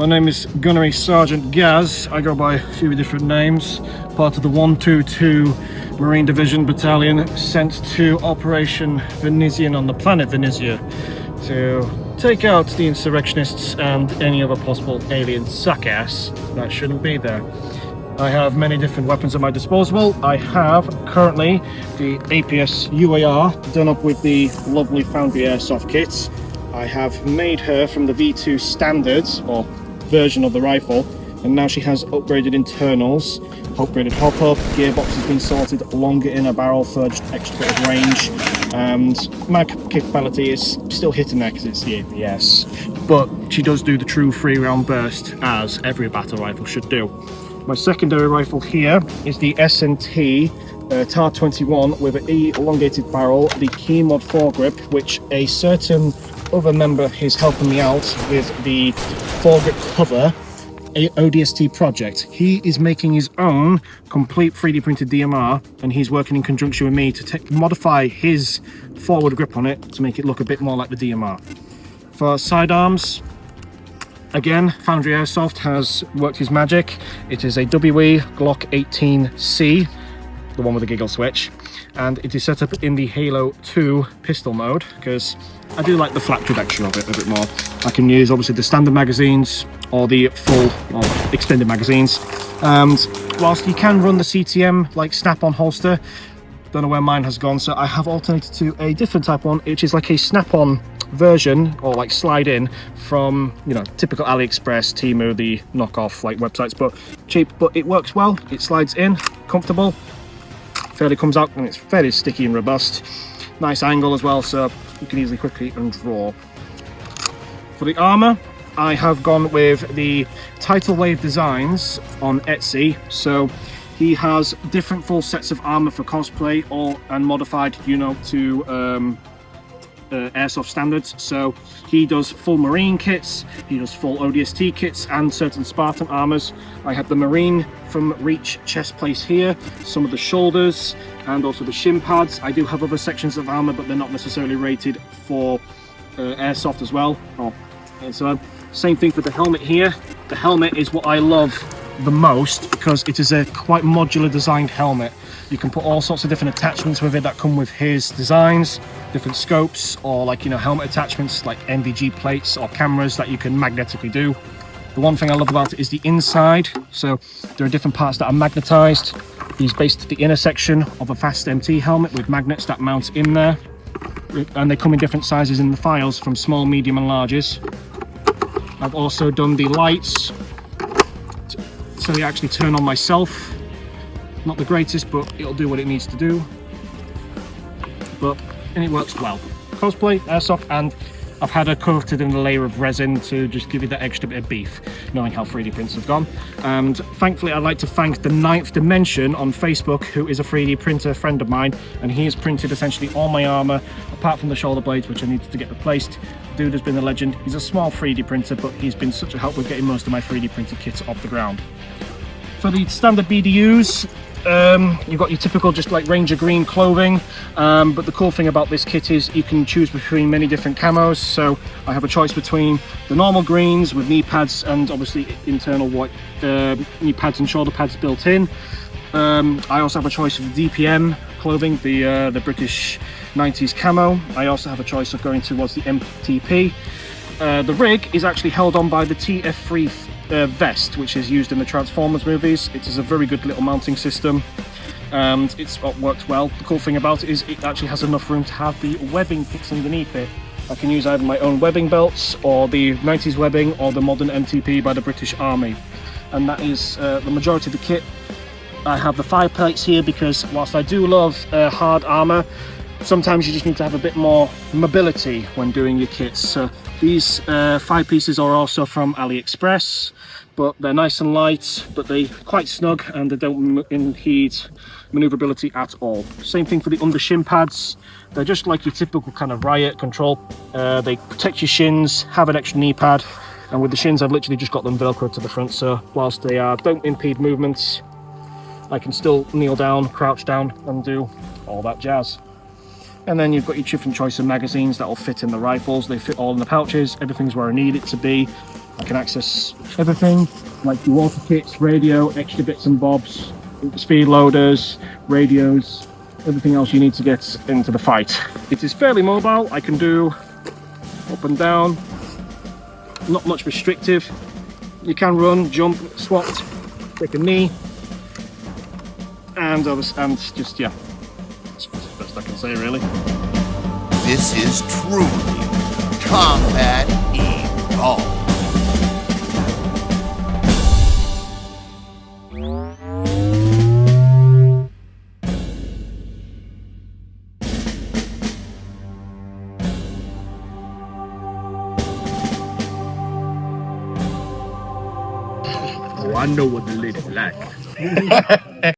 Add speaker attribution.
Speaker 1: My name is Gunnery Sargent Gaz. I go by a few different names. Part of the 122 Marine Division Battalion sent to Operation Venezian on the planet Venezia to take out the insurrectionists and any other possible alien suck-ass that shouldn't be there. I have many different weapons at my disposal. I have currently the APS UAR done up with the lovely Foundry Airsoft kits. I have made her from the V2 standards or version of the rifle, and now she has upgraded internals, upgraded hop-up, gearbox has been sorted, longer inner barrel for just extra bit of range, and mag capability is still hitting there because it's the APS, but she does do the true 3-round burst as every battle rifle should do. My secondary rifle here is the S&T TAR-21 with an elongated barrel, the Key Mod foregrip, which a certain other member is helping me out with the foregrip cover, a ODST project. He is making his own complete 3D printed DMR, and he's working in conjunction with me to modify his forward grip on it to make it look a bit more like the DMR. For sidearms, again, Foundry Airsoft has worked his magic. It is a WE Glock 18C, the one with the giggle switch, and it is set up in the Halo 2 pistol mode because I do like the flak trajectory of it a bit more. I can use obviously the standard magazines or the full or extended magazines, and whilst you can run the CTM like snap-on holster, don't know where mine has gone, so I have alternated to a different type one, which is like a snap-on version or like slide in from, you know, typical AliExpress, Temu, the knockoff like websites, but cheap, but it works well. It slides in, comfortable, fairly comes out, and it's fairly sticky and robust. Nice angle as well, so you can easily quickly undraw. For the armor, I have gone with the Tidal Wave Designs on Etsy. So he has different full sets of armor for cosplay, and modified, you know, to airsoft standards. So he does full marine kits, he does full ODST kits, and certain Spartan armors. I have the marine from Reach chest plate here, some of the shoulders, and also the shin pads. I do have other sections of armor, but they're not necessarily rated for airsoft as well. And so same thing for the helmet here. The helmet is what I love the most because it is a quite modular designed helmet. You can put all sorts of different attachments with it that come with his designs, different scopes, or like, you know, helmet attachments like NVG plates or cameras that you can magnetically do. The one thing I love about it is the inside. So there are different parts that are magnetized. He's based the inner section of a fast MT helmet with magnets that mount in there, and they come in different sizes in the files from small, medium and larges. I've also done the lights so they actually turn on myself. Not the greatest, but it'll do what it needs to do. And it works well. Cosplay, airsoft, and I've had her coated in a layer of resin to just give you that extra bit of beef, knowing how 3D prints have gone. And thankfully, I'd like to thank the 9th Dimension on Facebook, who is a 3D printer friend of mine, and he has printed essentially all my armor, apart from the shoulder blades, which I needed to get replaced. Dude has been a legend. He's a small 3D printer, but he's been such a help with getting most of my 3D printed kits off the ground. For the standard BDUs, you've got your typical just like Ranger green clothing, but the cool thing about this kit is you can choose between many different camos. So I have a choice between the normal greens with knee pads and obviously internal white knee pads and shoulder pads built in. I also have a choice of the DPM clothing, the British 90s camo. I also have a choice of going towards the MTP. The rig is actually held on by the TF3 vest, which is used in the Transformers movies. It is a very good little mounting system, and it's worked well. The cool thing about it is it actually has enough room to have the webbing fixed underneath it. I can use either my own webbing belts or the 90s webbing or the modern MTP by the British Army, and that is the majority of the kit. I have the 5 plates here because whilst I do love hard armor, sometimes you just need to have a bit more mobility when doing your kits. So these 5 pieces are also from AliExpress, but they're nice and light, but they're quite snug and they don't impede maneuverability at all. Same thing for the under shin pads. They're just like your typical kind of riot control. They protect your shins, have an extra knee pad, and with the shins I've literally just got them velcroed to the front, so whilst they don't impede movements, I can still kneel down, crouch down and do all that jazz. And then you've got your different choice of magazines that will fit in the rifles. They fit all in the pouches, everything's where I need it to be. I can access everything, like the water kits, radio, extra bits and bobs, speed loaders, radios, everything else you need to get into the fight. It is fairly mobile. I can do up and down, not much restrictive. You can run, jump, swat, take a knee, and just, yeah, that's the best I can say, really.
Speaker 2: This is truly combat evolved.
Speaker 3: Oh, I know what the lady's like.